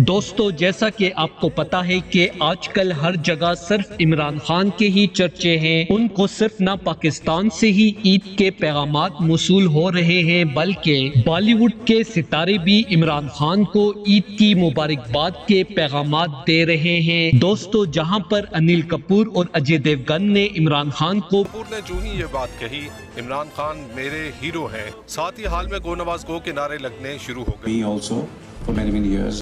दोस्तों, जैसा कि आपको पता है कि आजकल हर जगह सिर्फ इमरान खान के ही चर्चे हैं। उनको सिर्फ ना पाकिस्तान से ही ईद के पैगामात मौसूल हो रहे हैं, बल्कि बॉलीवुड के सितारे भी इमरान खान को ईद की मुबारकबाद के पैगामात दे रहे हैं। दोस्तों, जहां पर अनिल कपूर और अजय देवगन ने इमरान खान को जो ही ये बात कही, इमरान खान मेरे हीरो हैं, साथ ही हाल में गो नवाज गो के नारे लगने शुरू हो गए। For many years.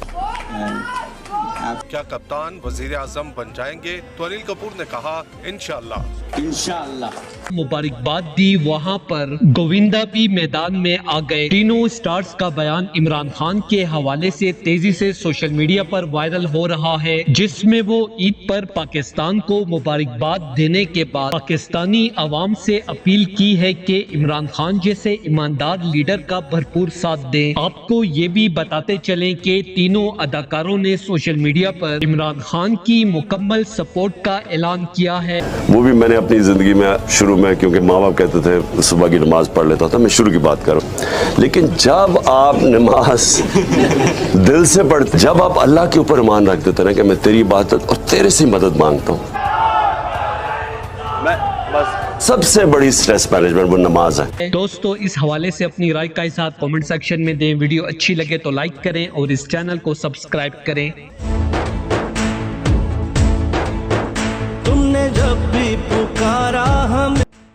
क्या कप्तान वजीर आजम बन जाएंगे? तो अनिल कपूर ने कहा इंशाअल्लाह मुबारकबाद दी। वहां पर गोविंदा भी मैदान में आ गए। तीनों स्टार्स का बयान इमरान खान के हवाले से तेजी से सोशल मीडिया पर वायरल हो रहा है, जिसमें वो ईद पर पाकिस्तान को मुबारकबाद देने के बाद पाकिस्तानी अवाम से अपील की है कि इमरान खान जैसे ईमानदार लीडर का भरपूर साथ दें। आपको ये भी बताते चलें कि तीनों अदाकारों ने सोशल मीडिया पर इमरान खान की मुकम्मल सपोर्ट का ऐलान किया है। वो भी मैंने अपनी जिंदगी में शुरू में, क्योंकि माँ बाप कहते थे सुबह की नमाज पढ़ लेता था, मैं शुरू की बात करूं, लेकिन जब आप नमाज दिल से पढ़ते, जब आप अल्लाह के ऊपर ईमान रख देते ना कि मैं तेरी इबादत और तेरे से मदद मांगता हूँ, मैं बस सबसे बड़ी स्ट्रेस मैनेजमेंट वो नमाज है। दोस्तों, इस हवाले से अपनी राय का इज़हार कमेंट सेक्शन में दें। वीडियो अच्छी लगे तो लाइक करें और इस चैनल को सब्सक्राइब करें। तुमने जब भी पुकारा हम